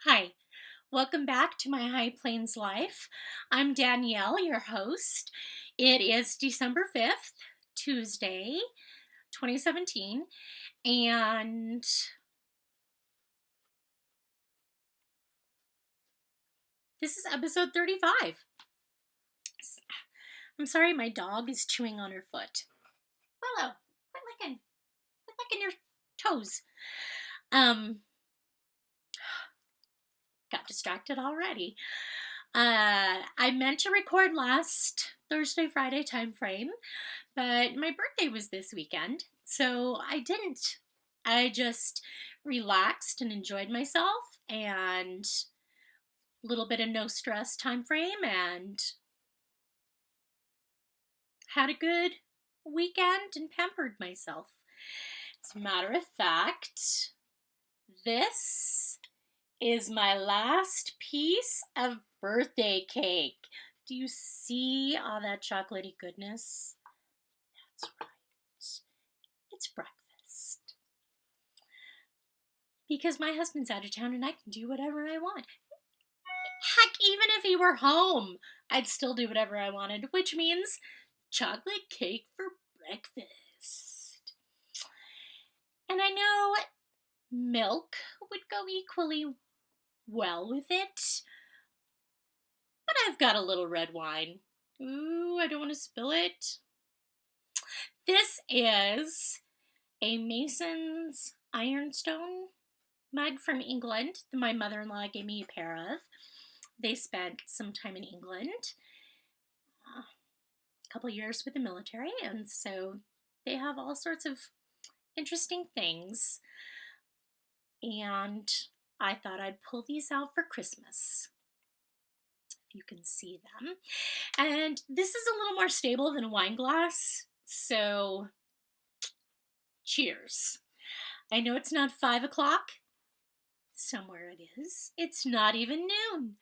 Hi, welcome back to my High Plains Life. I'm Danielle, your host. It is December 5th, Tuesday, 2017, and this is episode 35. I'm sorry, my dog is chewing on her foot. Willow, quit licking your toes. Um, got distracted already. I meant to record last Thursday, Friday time frame, but my birthday was this weekend, so I didn't. I just relaxed and enjoyed myself and a little bit of no stress time frame and had a good weekend and pampered myself. As a matter of fact, this is my last piece of birthday cake. Do you see all that chocolatey goodness? That's right. It's breakfast. Because my husband's out of town and I can do whatever I want. Heck, even if he were home, I'd still do whatever I wanted, which means chocolate cake for breakfast. And I know milk would go equally well with it, but I've got a little red wine. Ooh, I don't want to spill it. This is a Mason's Ironstone mug from England that my mother-in-law gave me a pair of. They spent some time in England, a couple years with the military, and so they have all sorts of interesting things. And I thought I'd pull these out for Christmas. If you can see them. And this is a little more stable than a wine glass, so cheers. I know it's not 5 o'clock. Somewhere it is. It's not even noon.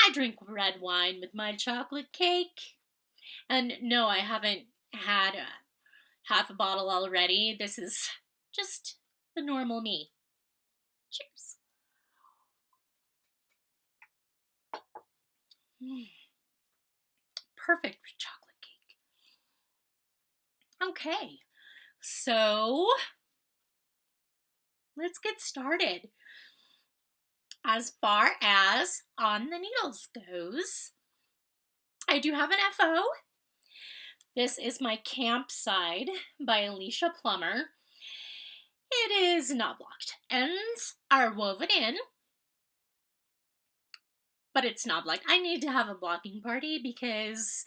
I drink red wine with my chocolate cake. And no, I haven't had half a bottle already. This is just the normal me. Cheers. Perfect for chocolate cake. Okay, so let's get started. As far as On the Needles goes, I do have an FO. This is my Campside by Alicia Plummer. It is not blocked. Ends are woven in, but it's not blocked. I need to have a blocking party because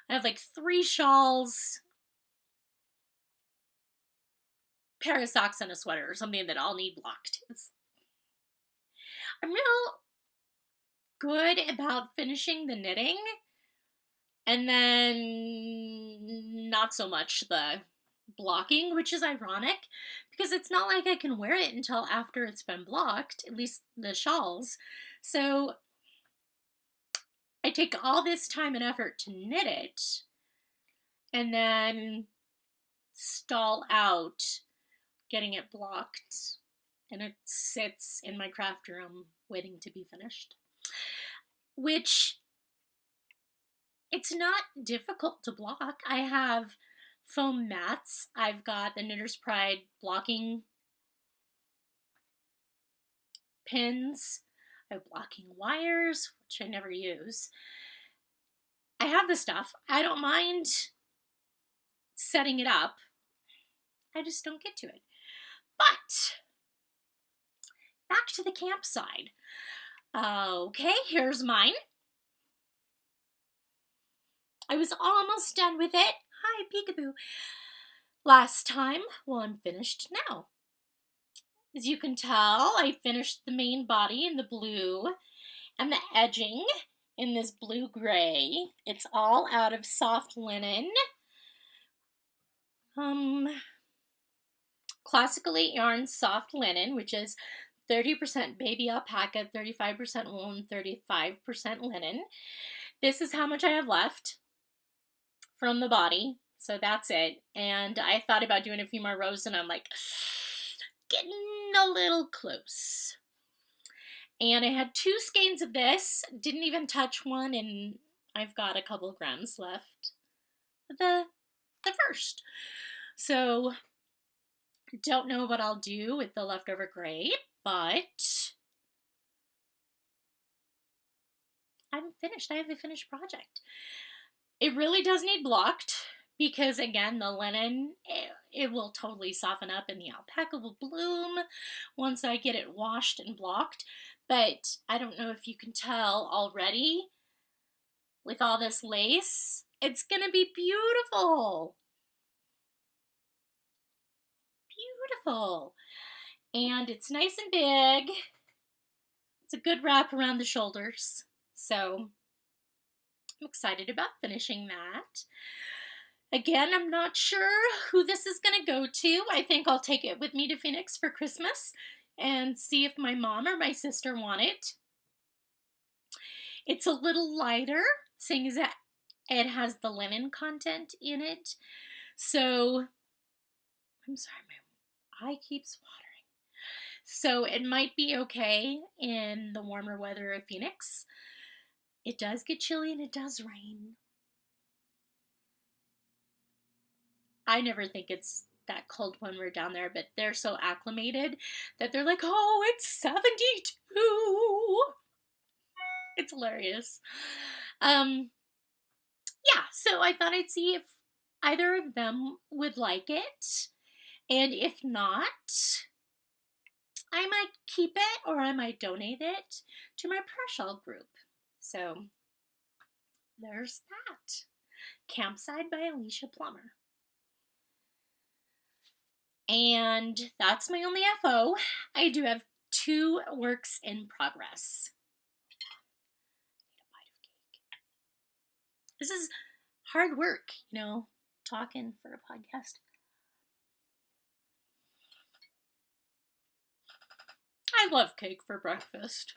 I have like 3 shawls, pair of socks, and a sweater or something that all need blocked. I'm real good about finishing the knitting and then not so much the blocking, which is ironic because it's not like I can wear it until after it's been blocked, at least the shawls. So I take all this time and effort to knit it and then stall out getting it blocked, and it sits in my craft room waiting to be finished. Which, it's not difficult to block. I have foam mats. I've got the Knitter's Pride blocking pins. I have blocking wires, which I never use. I have the stuff. I don't mind setting it up. I just don't get to it. But back to the campside. Okay, here's mine. I was almost done with it. Hi, peekaboo. Last time. Well, I'm finished now. As you can tell, I finished the main body in the blue and the edging in this blue-gray. It's all out of soft linen. Classically yarn soft linen, which is 30% baby alpaca, 35% wool, and 35% linen. This is how much I have left from the body, so that's it. And I thought about doing a few more rows, and I'm like, getting a little close. And I had 2 skeins of this, didn't even touch one, and I've got a couple grams left. The first. So, don't know what I'll do with the leftover grape, but I'm finished. I have a finished project. It really does need blocked because, again, the linen, it will totally soften up and the alpaca will bloom once I get it washed and blocked. But I don't know if you can tell already with all this lace, it's going to be beautiful. Beautiful. And it's nice and big. It's a good wrap around the shoulders. So I'm excited about finishing that. Again, I'm not sure who this is going to go to. I think I'll take it with me to Phoenix for Christmas and see if my mom or my sister want it. It's a little lighter, seeing as that it has the linen content in it. So, I'm sorry, my eye keeps watering. So it might be okay in the warmer weather of Phoenix. It does get chilly and it does rain. I never think it's that cold when we're down there, but they're so acclimated that they're like, oh, it's 72. It's hilarious. Yeah, so I thought I'd see if either of them would like it. And if not, I might keep it or I might donate it to my Presshawl group. So there's that. Campside by Alicia Plummer. And that's my only FO. I do have 2 works in progress. I need a bite of cake. This is hard work, talking for a podcast. I love cake for breakfast.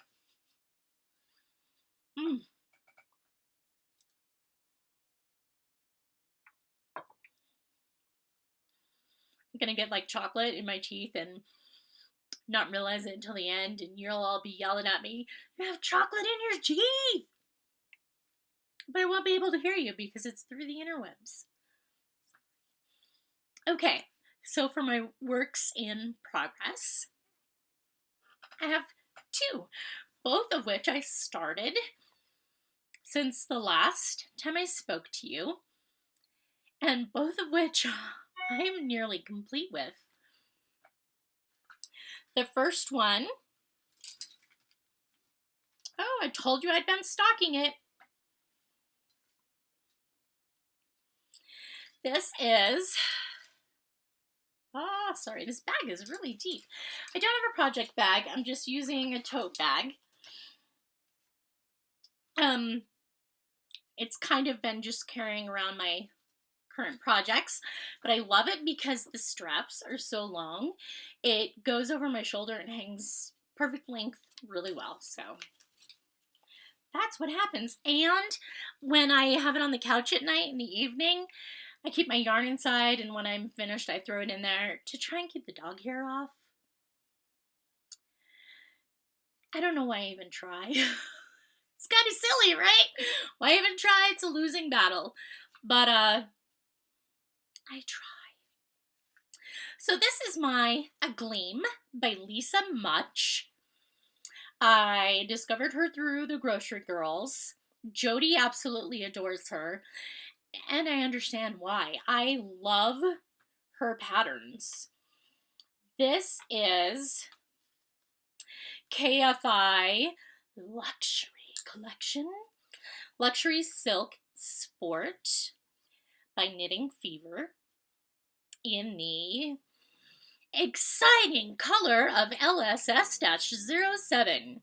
I'm gonna get like chocolate in my teeth and not realize it until the end, and you'll all be yelling at me, you have chocolate in your teeth! But I won't be able to hear you because it's through the interwebs. Okay, so for my works in progress, I have 2, both of which I started since the last time I spoke to you, and both of which I am nearly complete with. The first one, oh, I told you I'd been stocking it. This is, sorry, this bag is really deep. I don't have a project bag, I'm just using a tote bag. It's kind of been just carrying around my current projects, but I love it because the straps are so long. It goes over my shoulder and hangs perfect length really well, so that's what happens. And when I have it on the couch at night in the evening, I keep my yarn inside, and when I'm finished, I throw it in there to try and keep the dog hair off. I don't know why I even try. It's kind of silly, right? Why even try? It's a losing battle. But, I try. So this is my A Gleam by Lisa Much. I discovered her through the Grocery Girls. Jody absolutely adores her, and I understand why. I love her patterns. This is KFI Luxury Collection, Luxury Silk Sport by Knitting Fever in the exciting color of LSS-07.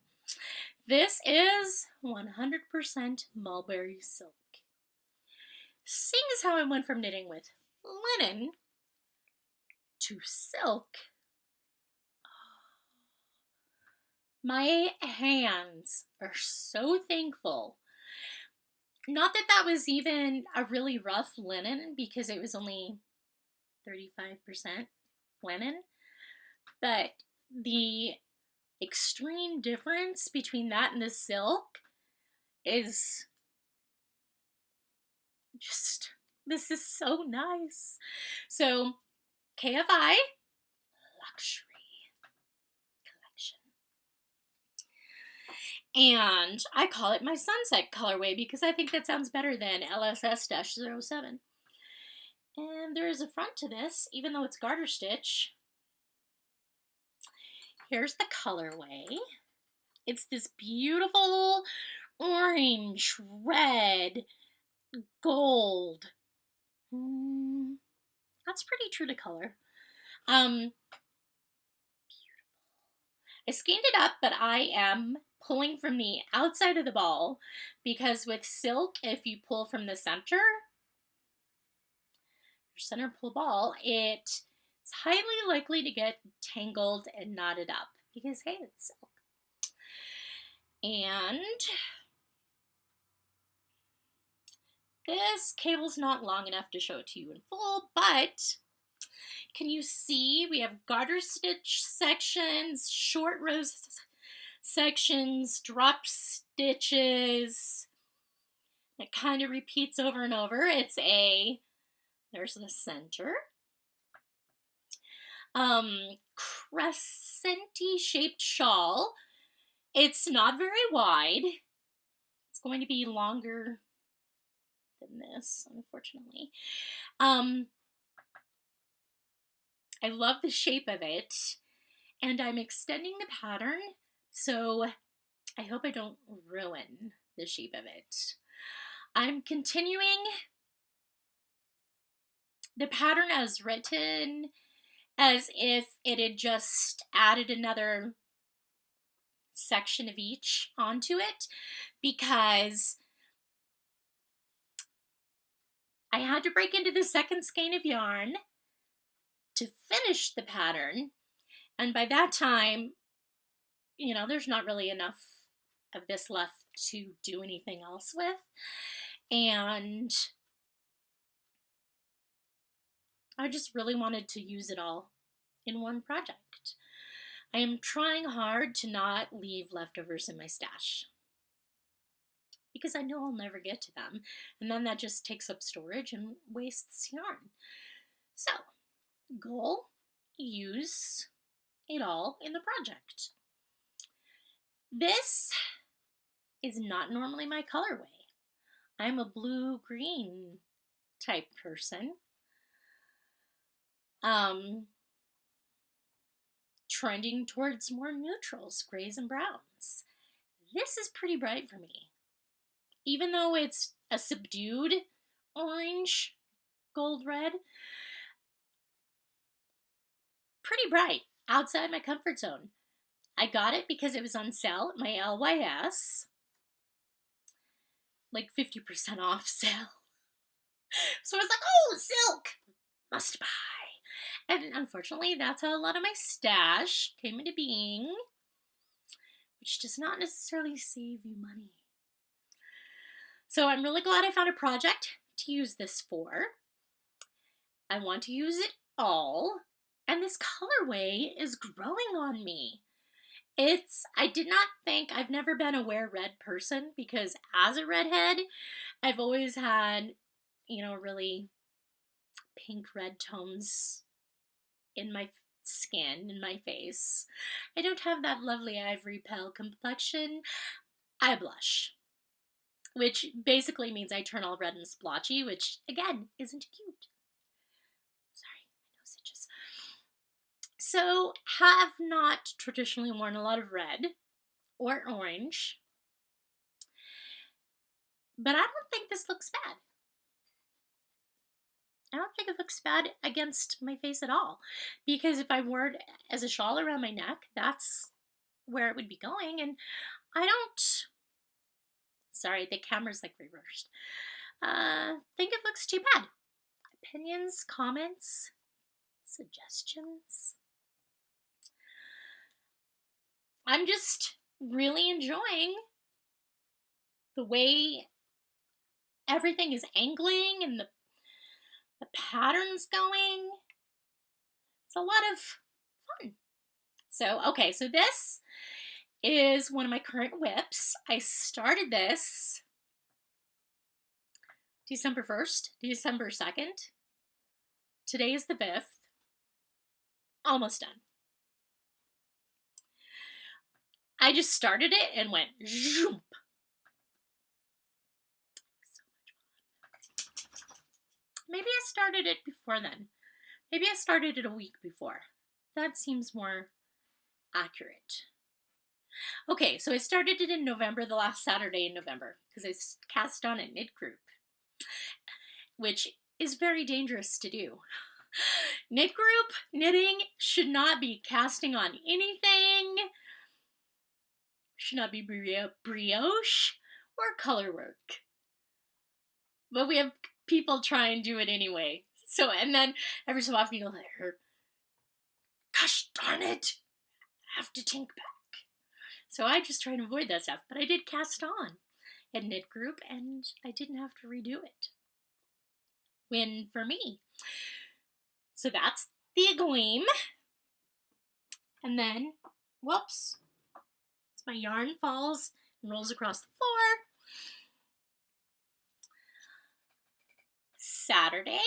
This is 100% mulberry silk. Seeing as how I went from knitting with linen to silk, my hands are so thankful. Not that that was even a really rough linen, because it was only 35% linen, but the extreme difference between that and the silk is just, this is so nice. So KFI Luxury Collection. And I call it my sunset colorway because I think that sounds better than LSS-07. And there is a front to this, even though it's garter stitch. Here's the colorway. It's this beautiful orange, red, gold. That's pretty true to color. Beautiful. I skeined it up, but I am pulling from the outside of the ball because with silk, if you pull from the center, your center pull ball, it's highly likely to get tangled and knotted up because, hey, it's silk. And this cable's not long enough to show it to you in full, but can you see we have garter stitch sections, short rows sections, drop stitches. It kind of repeats over and over. There's the center. Crescent-y shaped shawl. It's not very wide. It's going to be longer than this, unfortunately. I love the shape of it, and I'm extending the pattern, so I hope I don't ruin the shape of it. I'm continuing the pattern as written, as if it had just added another section of each onto it, because I had to break into the second skein of yarn to finish the pattern, and by that time, you know, there's not really enough of this left to do anything else with, and I just really wanted to use it all in one project. I am trying hard to not leave leftovers in my stash because I know I'll never get to them, and then that just takes up storage and wastes yarn. So, goal, use it all in the project. This is not normally my colorway. I'm a blue-green type person. Trending towards more neutrals, grays and browns. This is pretty bright for me. Even though it's a subdued orange, gold, red, pretty bright, outside my comfort zone. I got it because it was on sale at my LYS, like 50% off sale. So I was like, oh, silk, must buy. And unfortunately, that's how a lot of my stash came into being, which does not necessarily save you money. So I'm really glad I found a project to use this for. I want to use it all, and this colorway is growing on me. I did not think, I've never been a wear red person because as a redhead, I've always had, you know, really pink red tones in my skin, in my face. I don't have that lovely ivory pale complexion. I blush, which basically means I turn all red and splotchy, which again isn't cute. Sorry, my nose itches. So, have not traditionally worn a lot of red or orange, but I don't think this looks bad. I don't think it looks bad against my face at all, because if I wore it as a shawl around my neck, that's where it would be going, and I don't, sorry, the camera's like reversed, think it looks too bad. Opinions, comments, suggestions? I'm just really enjoying the way everything is angling and the pattern's going. It's a lot of fun. So, okay, so this is one of my current whips. I started this December 1st, December 2nd. Today is the 5th. Almost done. I just started it and went zoom. So much fun. Maybe I started it before then. Maybe I started it a week before. That seems more accurate. Okay, so I started it in November, the last Saturday in November, because I cast on at knit group, which is very dangerous to do. Knit group knitting should not be casting on anything, should not be brioche or color work. But we have people try and do it anyway. So, and then every so often you'll hear, gosh darn it, I have to think back. So I just try and avoid that stuff. But I did cast on at knit group and I didn't have to redo it. Win for me. So that's the gleam. And then, whoops, my yarn falls and rolls across the floor. Saturday,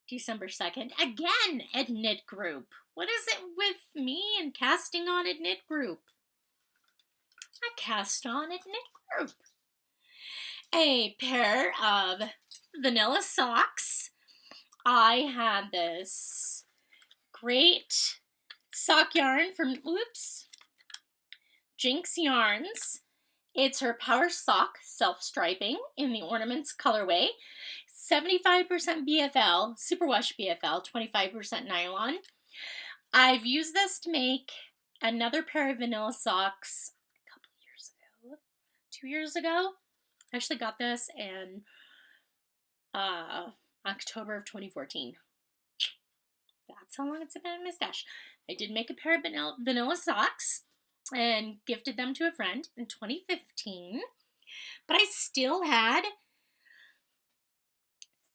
December 2nd, again at knit group. What is it with me and casting on at knit group? I cast on at knit group. A pair of vanilla socks. I had this great sock yarn from, Jinx Yarns. It's her Power Sock self-striping in the Ornaments colorway. 75% BFL, superwash BFL, 25% nylon. I've used this to make another pair of vanilla socks a couple years ago. 2 years ago. I actually got this in October of 2014. That's how long it's been in my stash. I did make a pair of vanilla socks and gifted them to a friend in 2015. But I still had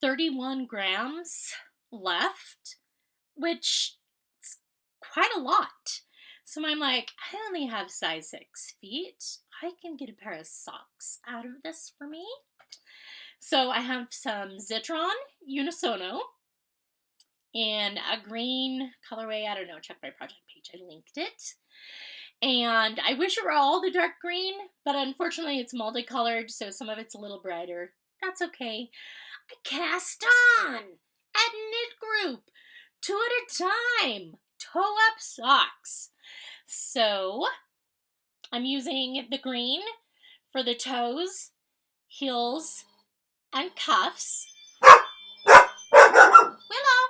31 grams left, which is quite a lot. So I'm like, I only have size 6 feet. I can get a pair of socks out of this for me. So I have some Zitron Unisono in a green colorway. I don't know, check my project page. I linked it. And I wish it were all the dark green, but unfortunately it's multicolored, so some of it's a little brighter. That's okay. I cast on at knit group, 2 at a time, toe-up socks. So I'm using the green for the toes, heels, and cuffs. Willow!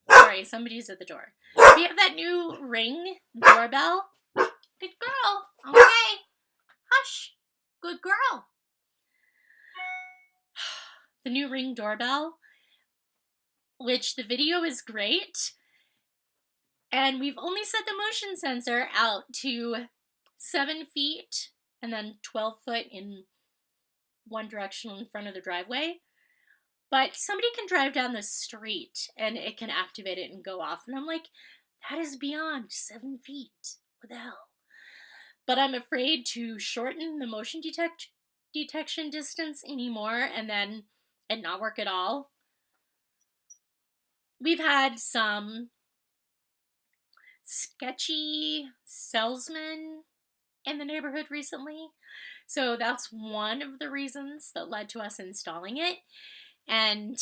Sorry, somebody's at the door. We have that new Ring doorbell. Good girl. Okay. Hush. Good girl. The new Ring doorbell, which the video is great. And we've only set the motion sensor out to 7 feet and then 12 foot in one direction in front of the driveway. But somebody can drive down the street and it can activate it and go off. And I'm like, that is beyond 7 feet. What the hell? But I'm afraid to shorten the motion detection distance anymore and then it not work at all. We've had some sketchy salesmen in the neighborhood recently. So that's one of the reasons that led to us installing it. And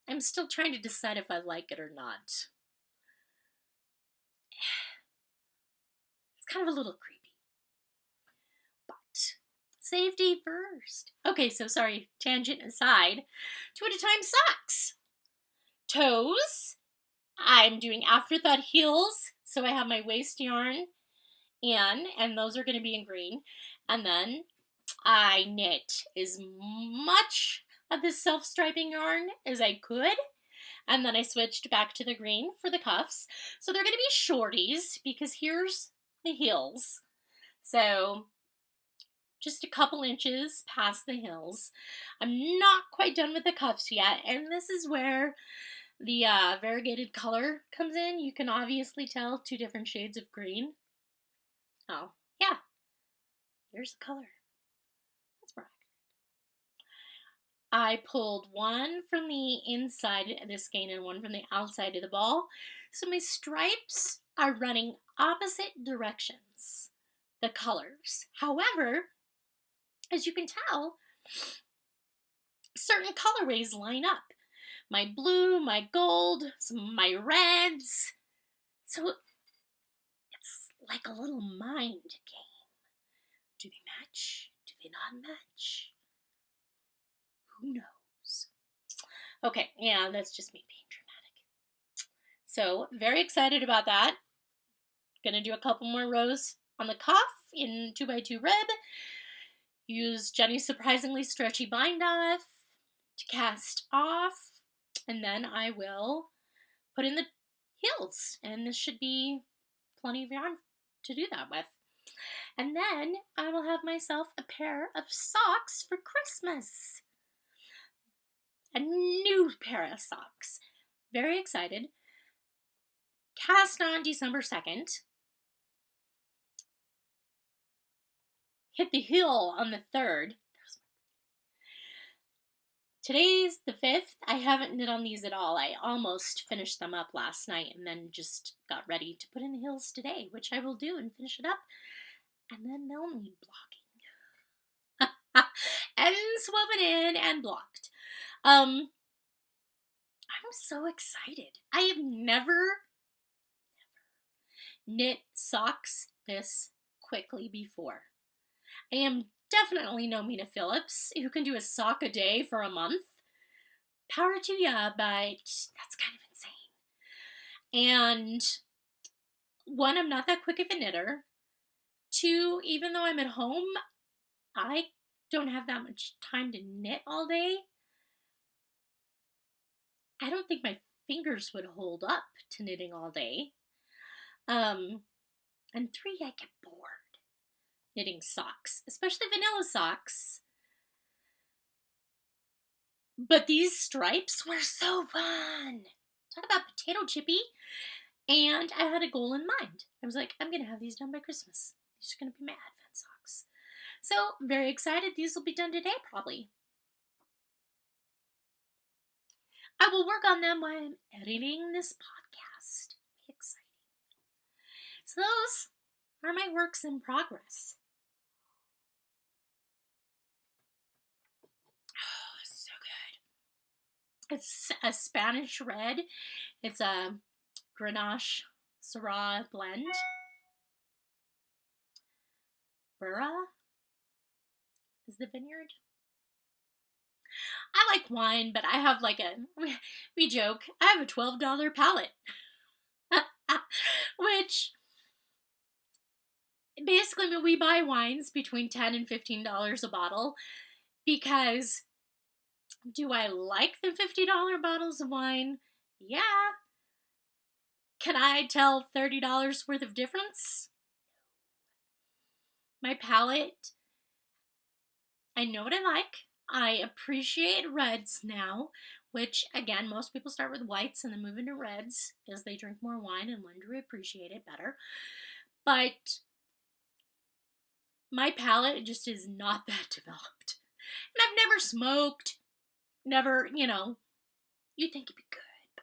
I'm still trying to decide if I like it or not. It's kind of a little creepy. But safety first. Okay, so sorry, tangent aside. 2 at a time socks. Toes. I'm doing afterthought heels. So I have my waist yarn in, and those are going to be in green. And then I knit as much of this self-striping yarn as I could. And then I switched back to the green for the cuffs. So they're going to be shorties because here's the heels. So just a couple inches past the heels. I'm not quite done with the cuffs yet. And this is where the variegated color comes in. You can obviously tell 2 different shades of green. Oh, yeah, there's the color. That's more accurate. I pulled one from the inside of the skein and one from the outside of the ball. So my stripes are running opposite directions, the colors. However, as you can tell, certain colorways line up. My blue, my gold, my reds. So it's like a little mind game. Do they match? Do they not match? Who knows? Okay, yeah, that's just me being dramatic. So, very excited about that. Gonna do a couple more rows on the cuff in 2x2 rib. Use Jenny's surprisingly stretchy bind off to cast off. And then I will put in the heels. And this should be plenty of yarn to do that with. And then I will have myself a pair of socks for Christmas. A new pair of socks. Very excited. Cast on December 2nd. Hit the heel on the 3rd. Today's the 5th. I haven't knit on these at all. I almost finished them up last night and then just got ready to put in the heels today, which I will do and finish it up. And then they'll need blocking. And woven in and blocked. I'm so excited. I have never knit socks this quickly before. I am definitely no Mina Phillips, who can do a sock a day for a month. Power to ya, but that's kind of insane. And one, I'm not that quick of a knitter. Two, even though I'm at home, I don't have that much time to knit all day. I don't think my fingers would hold up to knitting all day. And three, I get bored knitting socks, especially vanilla socks. But these stripes were so fun. Talk about potato chippy. And I had a goal in mind. I was like, I'm going to have these done by Christmas. These are going to be my Advent socks. So, very excited. These will be done today, probably. I will work on them while I'm editing this podcast. Exciting. So those are my works in progress. Oh, so good. It's a Spanish red. It's a Grenache Syrah blend. Burra is the vineyard. I like wine, but I have we joke, I have a $12 palette. Which, basically we buy wines between $10 and $15 a bottle because do I like the $50 bottles of wine? Yeah. Can I tell $30 worth of difference? My palette, I know what I like. I appreciate reds now, which, again, most people start with whites and then move into reds as they drink more wine and learn to appreciate it better. But my palate just is not that developed. And I've never smoked, never, you'd think it'd be good, but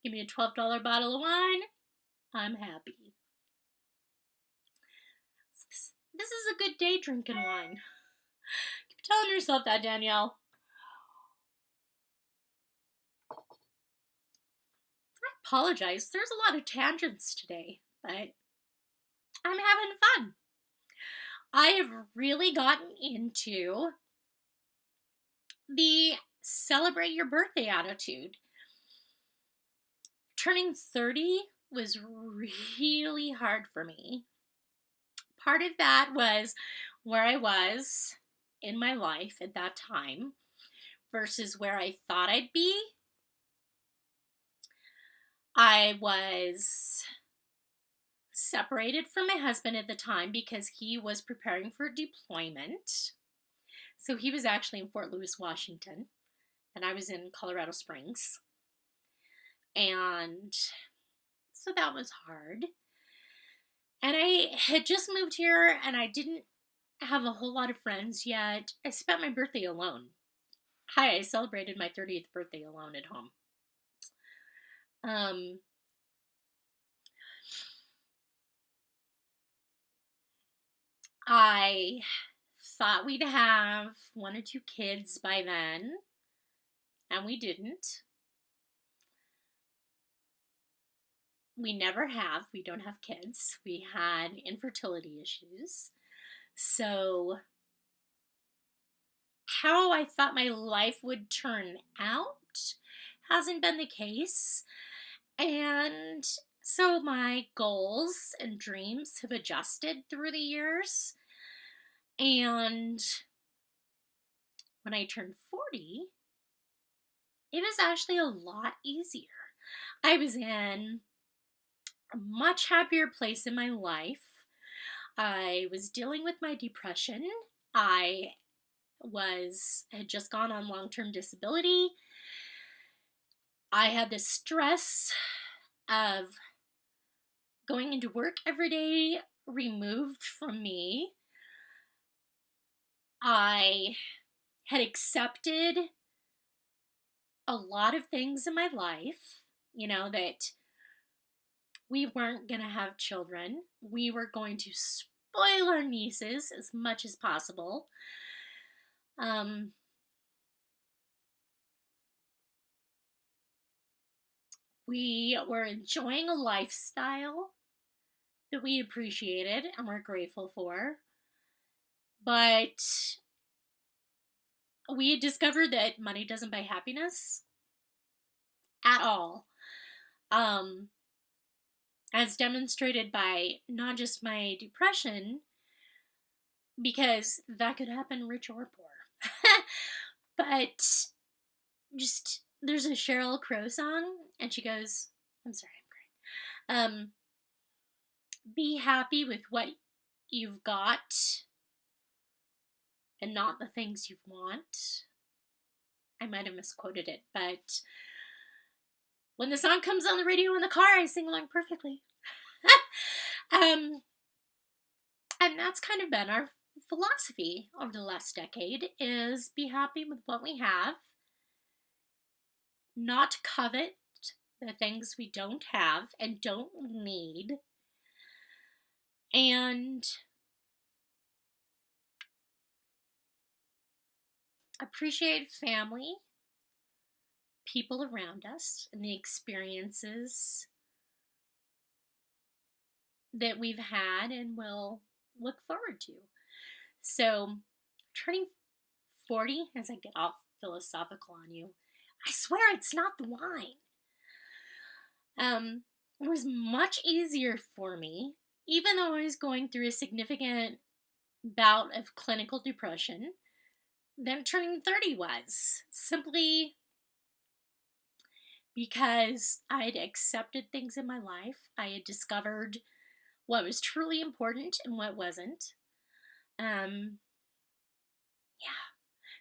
give me a $12 bottle of wine, I'm happy. This is a good day drinking wine. Keep telling yourself that, Danielle. I apologize. There's a lot of tangents today, but I'm having fun. I have really gotten into the celebrate your birthday attitude. Turning 30 was really hard for me. Part of that was where I was in my life at that time versus where I thought I'd be. I was separated from my husband at the time because he was preparing for deployment. So he was actually in Fort Lewis, Washington, and I was in Colorado Springs. And so that was hard. And I had just moved here and I didn't have a whole lot of friends yet. I spent my birthday alone. Hi, I celebrated my 30th birthday alone at home. Um, I thought we'd have 1 or 2 kids by then, and we didn't. We never have. We don't have kids. We had infertility issues. So, how I thought my life would turn out hasn't been the case. And so my goals and dreams have adjusted through the years. And when I turned 40, it was actually a lot easier. I was in a much happier place in my life. I was dealing with my depression. I had just gone on long-term disability. I had the stress of going into work every day removed from me. I had accepted a lot of things in my life, that we weren't going to have children. We were going to spoil our nieces as much as possible. We were enjoying a lifestyle that we appreciated and were grateful for. But we had discovered that money doesn't buy happiness at all. As demonstrated by not just my depression, because that could happen rich or poor, but just there's a Sheryl Crow song, and she goes, I'm sorry, I'm crying. Be happy with what you've got and not the things you want. I might have misquoted it, but when the song comes on the radio in the car, I sing along perfectly. And that's kind of been our philosophy over the last decade, is be happy with what we have, not covet the things we don't have and don't need, and appreciate family, people around us, and the experiences that we've had and will look forward to. So, turning 40, as I get all philosophical on you, I swear it's not the wine. It was much easier for me, even though I was going through a significant bout of clinical depression, than turning 30 was. Simply because I had accepted things in my life. I had discovered what was truly important and what wasn't.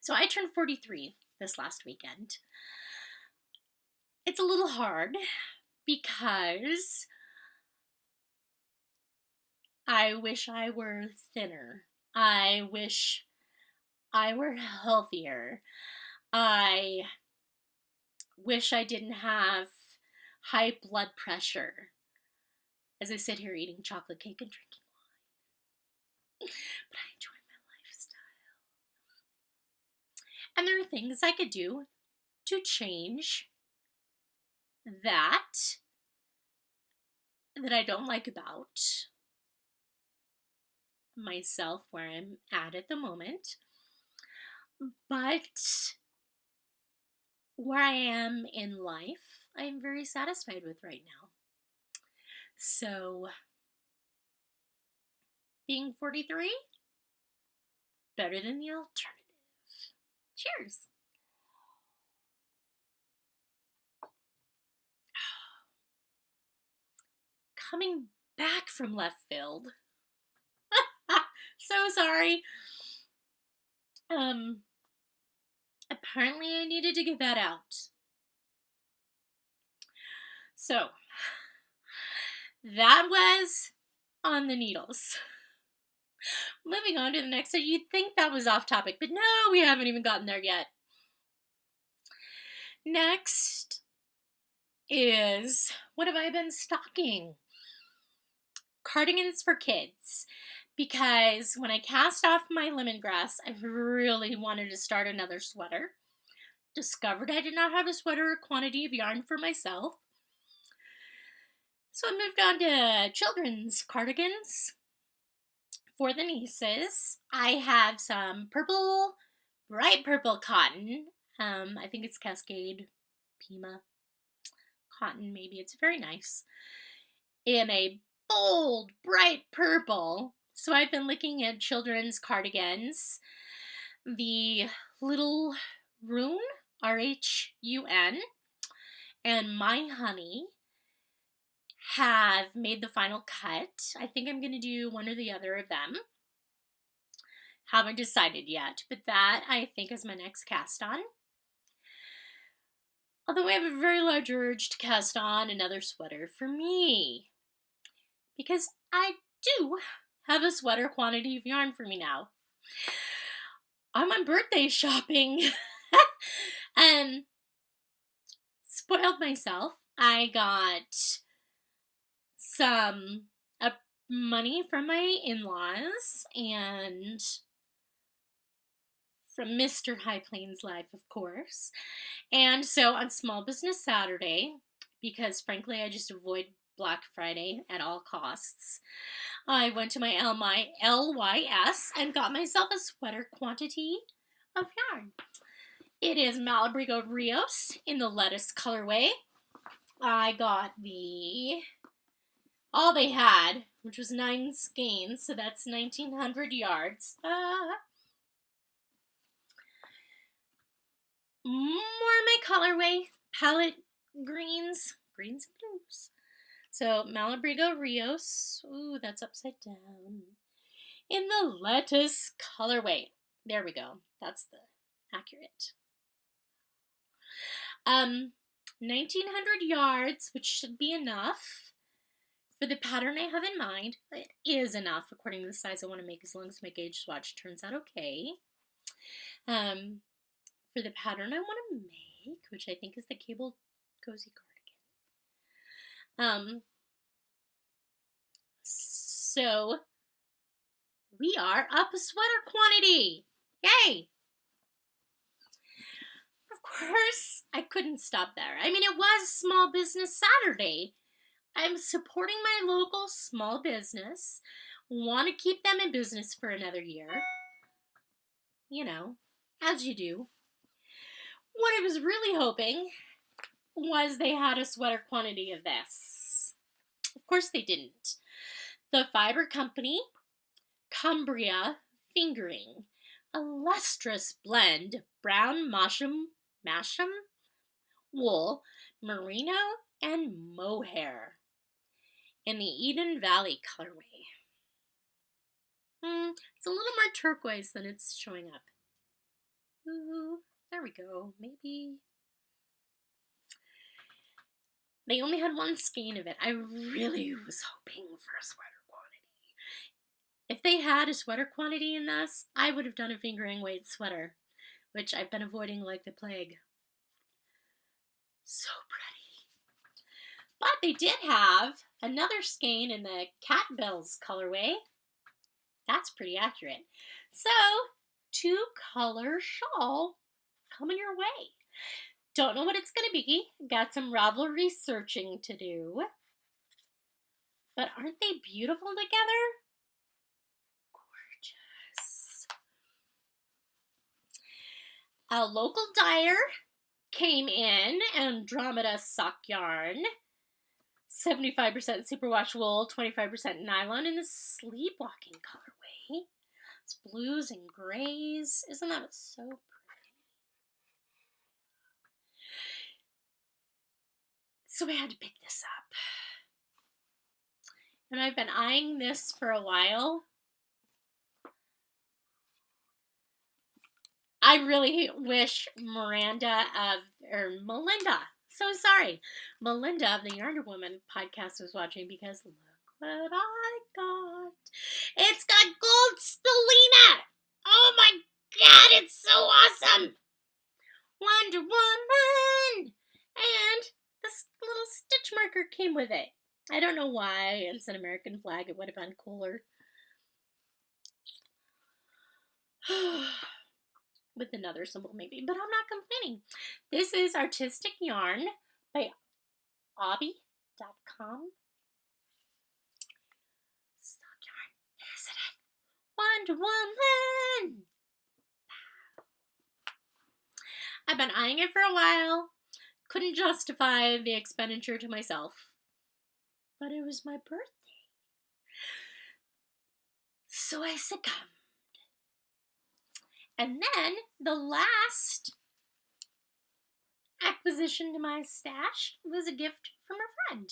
So I turned 43 this last weekend. It's a little hard because I wish I were thinner. I wish I were healthier. I wish I didn't have high blood pressure as I sit here eating chocolate cake and drinking wine. But I enjoy my lifestyle. And there are things I could do to change that I don't like about myself where I'm at the moment. But where I am in life, I am very satisfied with right now. So, being 43, better than the alternative. Cheers. Coming back from left field. So sorry. Apparently I needed to get that out. So, that was on the needles. Moving on to the next, so you'd think that was off topic, but no, we haven't even gotten there yet. Next is, what have I been stocking? Cardigans for kids. Because when I cast off my lemongrass, I really wanted to start another sweater. Discovered I did not have a sweater quantity of yarn for myself. So I moved on to children's cardigans for the nieces. I have some purple, bright purple cotton. I think it's Cascade Pima cotton, maybe. It's very nice. In a bold, bright purple. So I've been looking at children's cardigans. The Little Rune, R-H-U-N, and My Honey have made the final cut. I think I'm going to do one or the other of them. Haven't decided yet, but that I think is my next cast on. Although I have a very large urge to cast on another sweater for me. Because I do have a sweater quantity of yarn for me now. I'm on birthday shopping. Spoiled myself. I got some money from my in-laws and from Mr. High Plains Life, of course. And so on Small Business Saturday, because frankly I just avoid Black Friday at all costs, I went to my LYS and got myself a sweater quantity of yarn. It is Malabrigo Rios in the lettuce colorway. I got all they had, which was 9 skeins, so that's 1,900 yards. More my colorway, palette greens and blues. So Malabrigo Rios, ooh, that's upside down, in the lettuce colorway. There we go. That's the accurate. 1,900 yards, which should be enough for the pattern I have in mind. It is enough according to the size I want to make, as long as my gauge swatch turns out okay. For the pattern I want to make, which I think is the Cable Cozy Cardigan. So we are up a sweater quantity. Yay! Of course, I couldn't stop there. I mean, it was Small Business Saturday. I'm supporting my local small business. Want to keep them in business for another year. You know, as you do. What I was really hoping was they had a sweater quantity of this. Of course they didn't. The Fiber Company Cumbria Fingering, a lustrous blend of brown masham wool, merino, and mohair in the Eden Valley colorway. It's a little more turquoise than it's showing up. Ooh, there we go. Maybe. They only had 1 skein of it. I really was hoping for a sweater quantity. If they had a sweater quantity in this, I would have done a fingering weight sweater, which I've been avoiding like the plague. So pretty. But they did have another skein in the Cat Bells colorway. That's pretty accurate. So, 2-color shawl coming your way. Don't know what it's going to be. Got some Ravelry searching to do. But aren't they beautiful together? Gorgeous. A local dyer came in, Andromeda sock yarn. 75% superwash wool, 25% nylon in the sleepwalking colorway. It's blues and grays. Isn't that so pretty? So I had to pick this up. And I've been eyeing this for a while. I really wish Melinda of the Yarn Woman podcast was watching, because look what I got. It's got gold stellina. Oh my god, it's so awesome. Wonder Woman. And this little stitch marker came with it. I don't know why. It's an American flag. It would have been cooler. With another symbol maybe, but I'm not complaining. This is Artistic Yarn by obby.com. Stock yarn, isn't it? Wonder Woman! I've been eyeing it for a while. Couldn't justify the expenditure to myself. But it was my birthday. So I succumbed. And then the last acquisition to my stash was a gift from a friend.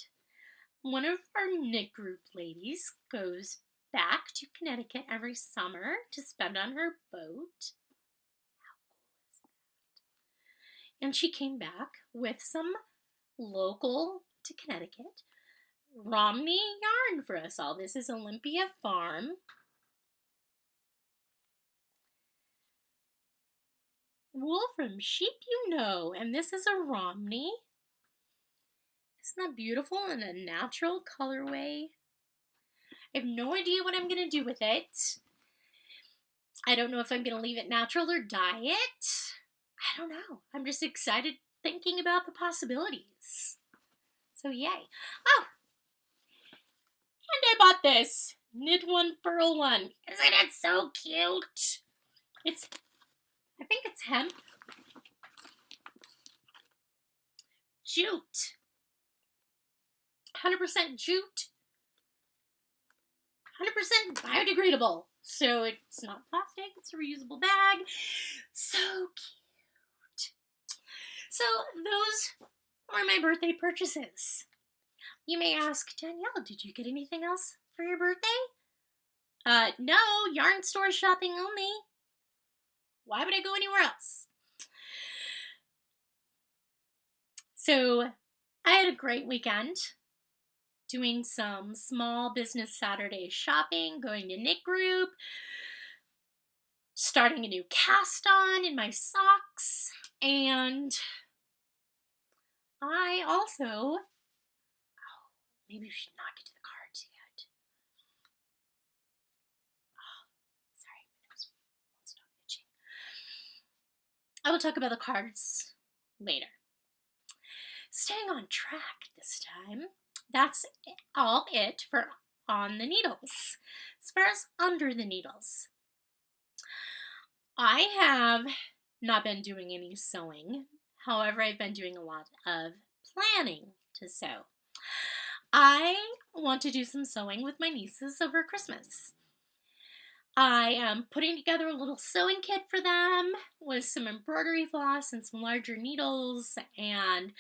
One of our knit group ladies goes back to Connecticut every summer to spend on her boat. How cool is that? And she came back with some local to Connecticut Romney yarn for us all. This is Olympia Farm. Wool from sheep you know. And this is a Romney. Isn't that beautiful in a natural colorway? I have no idea what I'm going to do with it. I don't know if I'm going to leave it natural or dye it. I don't know. I'm just excited thinking about the possibilities. So yay. Oh! And I bought this. Knit One, Purl One. Isn't it so cute? I think it's hemp. Jute. 100% jute. 100% biodegradable. So it's not plastic, it's a reusable bag. So cute. So those are my birthday purchases. You may ask, Danielle, did you get anything else for your birthday? No, yarn store shopping only. Why would I go anywhere else? So I had a great weekend doing some small business Saturday shopping, going to knit group, starting a new cast on in my socks, and I also, maybe we should not get to the cards yet. Sorry, my nose won't stop itching. I will talk about the cards later. Staying on track this time. That's all it for on the needles. As far as under the needles, I have not been doing any sewing. However, I've been doing a lot of planning to sew. I want to do some sewing with my nieces over Christmas. I am putting together a little sewing kit for them with some embroidery floss and some larger needles and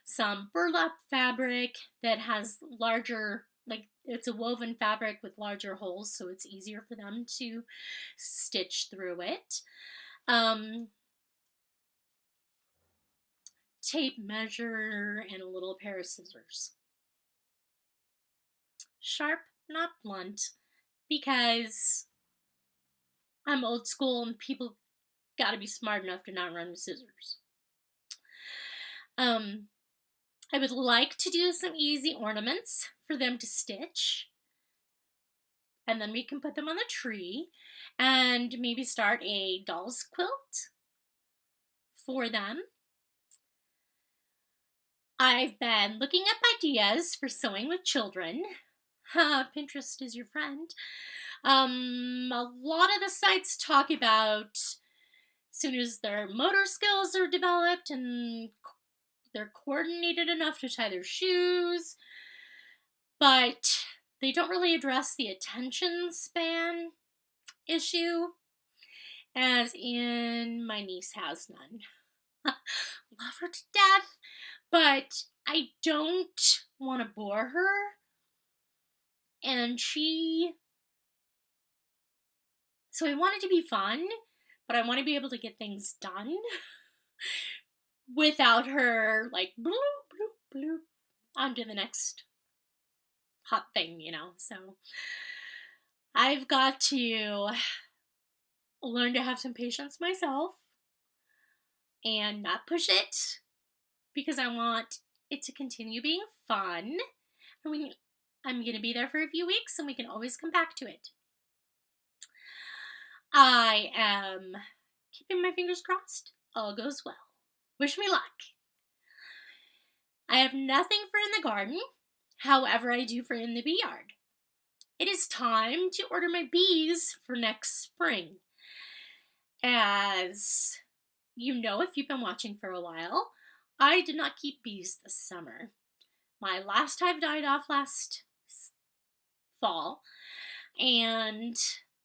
some burlap fabric that has larger, like it's a woven fabric with larger holes so it's easier for them to stitch through it. Tape measure and a little pair of scissors. Sharp, not blunt, because I'm old school and people gotta be smart enough to not run with scissors. I would like to do some easy ornaments for them to stitch. And then we can put them on the tree and maybe start a doll's quilt for them. I've been looking up ideas for sewing with children. Pinterest is your friend. A lot of the sites talk about as soon as their motor skills are developed and they're coordinated enough to tie their shoes, but they don't really address the attention span issue, as in my niece has none. Love her to death, but I don't want to bore her, and so I want it to be fun, but I want to be able to get things done without her like bloop, bloop, bloop, on to the next hot thing, So I've got to learn to have some patience myself and not push it because I want it to continue being fun. And I'm going to be there for a few weeks and we can always come back to it. I am keeping my fingers crossed. All goes well. Wish me luck. I have nothing for in the garden. However, I do for in the bee yard. It is time to order my bees for next spring. As you know, if you've been watching for a while, I did not keep bees this summer. My last hive died off last fall, and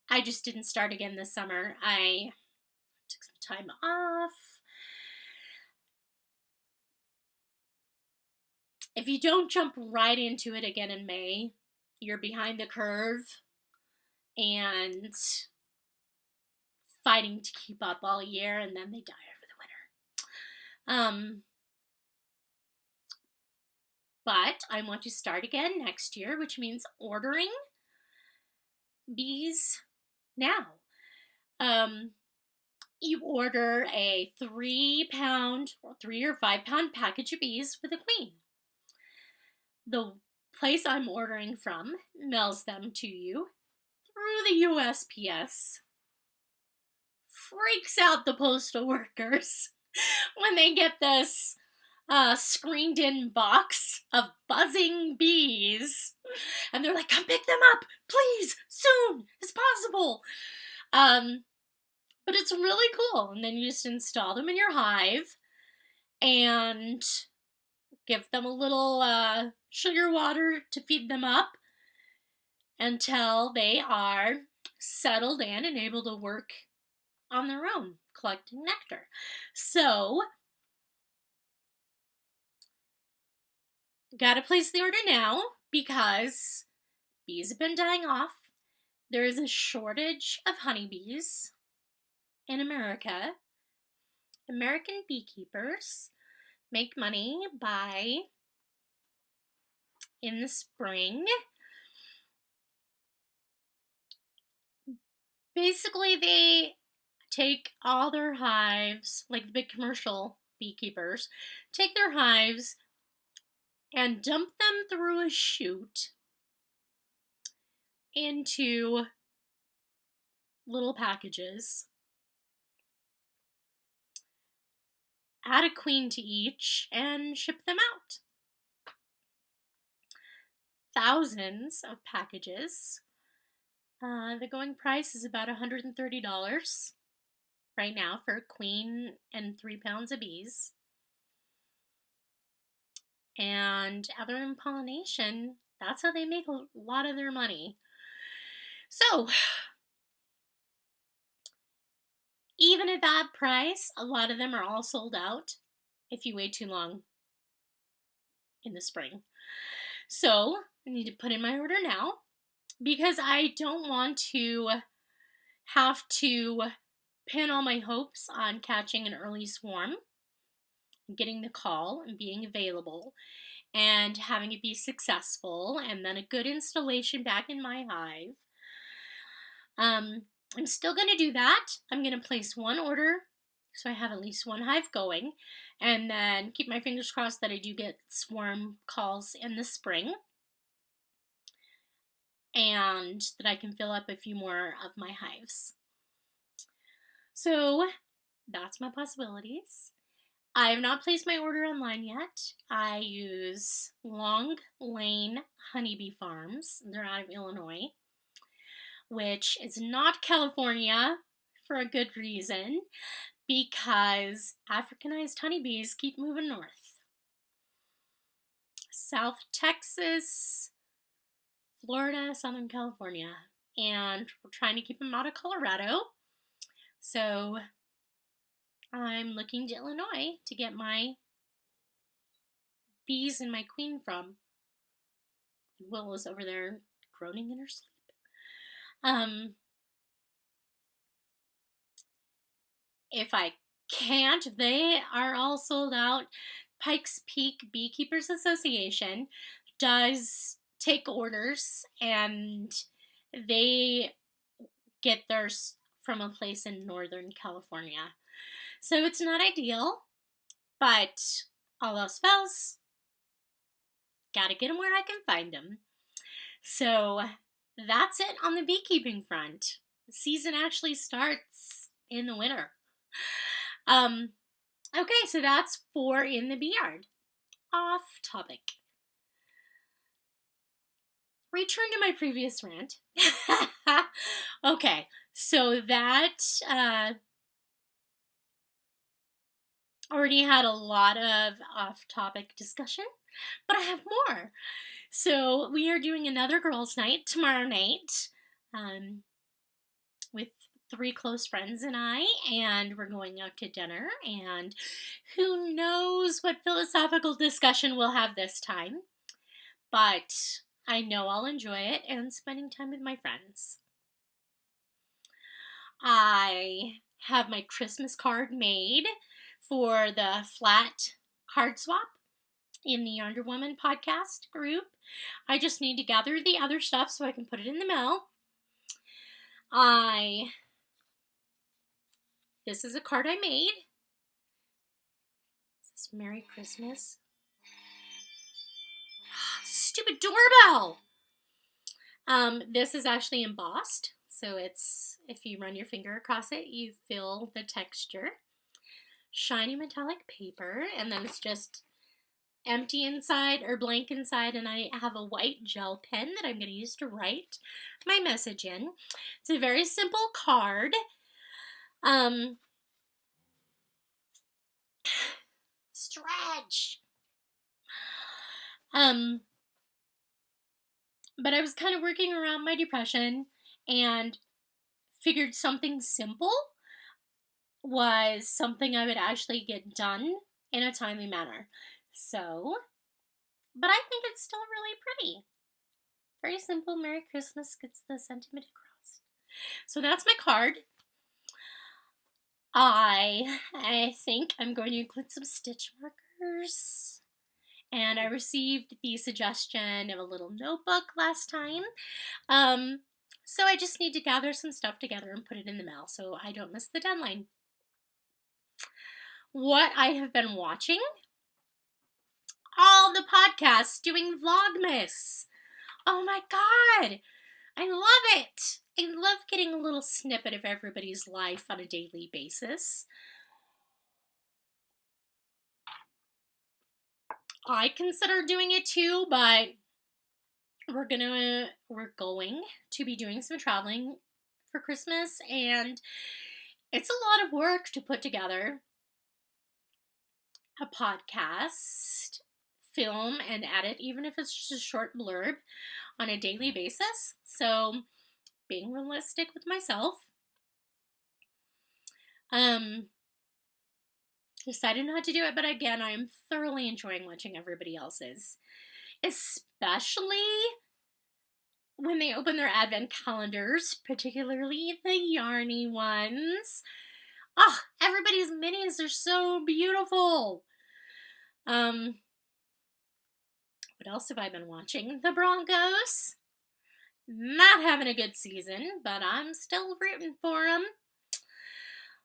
I just didn't start again this summer. I took some time off. If you don't jump right into it again in May, you're behind the curve and fighting to keep up all year, and then they die over the winter. But I want to start again next year, which means ordering bees now. You order a 3-pound or 3 or 5-pound package of bees with a queen. The place I'm ordering from mails them to you through the USPS. Freaks out the postal workers when they get this screened in box of buzzing bees. And they're like, come pick them up, please, soon as possible. But it's really cool. And then you just install them in your hive and give them a little sugar water to feed them up until they are settled in and able to work on their own, collecting nectar. So, gotta place the order now because bees have been dying off. There is a shortage of honeybees in America. American beekeepers make money by, in the spring, basically they take all their hives, like the big commercial beekeepers, take their hives and dump them through a chute into little packages. Add a queen to each and ship them out. Thousands of packages. The going price is about $130 right now for a queen and 3 pounds of bees. And other than pollination, that's how they make a lot of their money. So, even at that price, a lot of them are all sold out if you wait too long in the spring. So, I need to put in my order now because I don't want to have to pin all my hopes on catching an early swarm, getting the call and being available, and having it be successful, and then a good installation back in my hive. I'm still going to do that. I'm going to place one order so I have at least one hive going, and then keep my fingers crossed that I do get swarm calls in the spring, and that I can fill up a few more of my hives. So that's my possibilities. I have not placed my order online yet. I use Long Lane Honeybee Farms. They're out of Illinois, which is not California for a good reason, because Africanized honeybees keep moving north. South Texas, Florida, Southern California, and we're trying to keep them out of Colorado. So I'm looking to Illinois to get my bees and my queen from. And Willow's over there groaning in her sleep. If I can't, they are all sold out. Pikes Peak Beekeepers Association does take orders, and they get theirs from a place in Northern California. So it's not ideal, but all else fails, gotta get them where I can find them. So that's it on the beekeeping front. The season actually starts in the winter. Okay, so that's for in the bee yard. Off topic. Return to my previous rant. Okay, so that already had a lot of off-topic discussion, but I have more. So we are doing another girls' night tomorrow night with 3 close friends and I, and we're going out to dinner, and who knows what philosophical discussion we'll have this time, but I know I'll enjoy it and spending time with my friends. I have my Christmas card made for the flat card swap in the Yonder Woman podcast group. I just need to gather the other stuff so I can put it in the mail. This is a card I made. This is Merry Christmas. Stupid doorbell! This is actually embossed, so it's, if you run your finger across it, you feel the texture. Shiny metallic paper, and then it's just empty inside or blank inside, and I have a white gel pen that I'm going to use to write my message in. It's a very simple card. Stretch. But I was kind of working around my depression and figured something simple was something I would actually get done in a timely manner. So, but I think it's still really pretty. Very simple. Merry Christmas gets the sentiment across. So that's my card. I think I'm going to include some stitch markers. And I received the suggestion of a little notebook last time. So I just need to gather some stuff together and put it in the mail so I don't miss the deadline. What I have been watching? All the podcasts doing Vlogmas. Oh my god! I love it! I love getting a little snippet of everybody's life on a daily basis. I consider doing it too, but we're going to be doing some traveling for Christmas, and it's a lot of work to put together a podcast, film, and edit, even if it's just a short blurb on a daily basis. So, being realistic with myself, decided not to do it, but again, I'm thoroughly enjoying watching everybody else's, especially when they open their advent calendars, particularly the yarny ones. Oh, everybody's minis are so beautiful. What else have I been watching? The Broncos. Not having a good season, but I'm still rooting for them.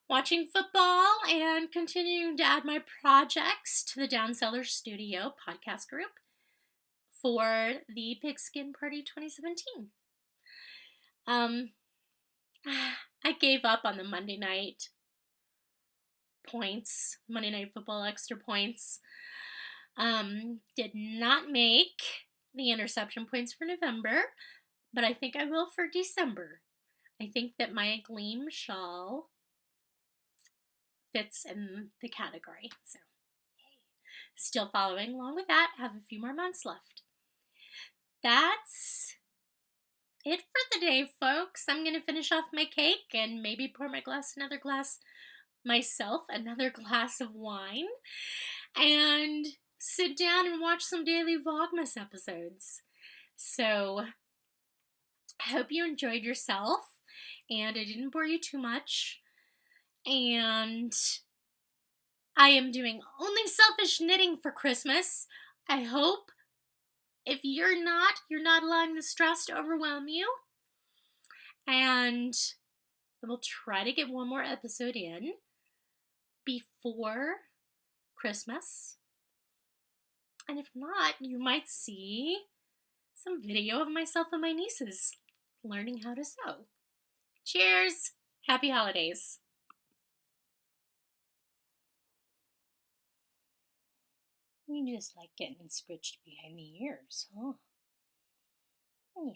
Watching football and continuing to add my projects to the Downseller Studio podcast group for the Pigskin Party 2017. I gave up on the Monday night football extra points. Did not make the interception points for November, but I think I will for December. I think that my Gleam shawl fits in the category. So, still following along with that. Have a few more months left. That's it for the day, folks. I'm going to finish off my cake and maybe pour another glass of wine, and sit down and watch some daily Vlogmas episodes. So, I hope you enjoyed yourself, and I didn't bore you too much. And I am doing only selfish knitting for Christmas. I hope If you're not allowing the stress to overwhelm you. And we'll try to get one more episode in before Christmas. And if not, you might see some video of myself and my nieces learning how to sew. Cheers! Happy holidays! You just like getting scritched behind the ears, huh? Yeah.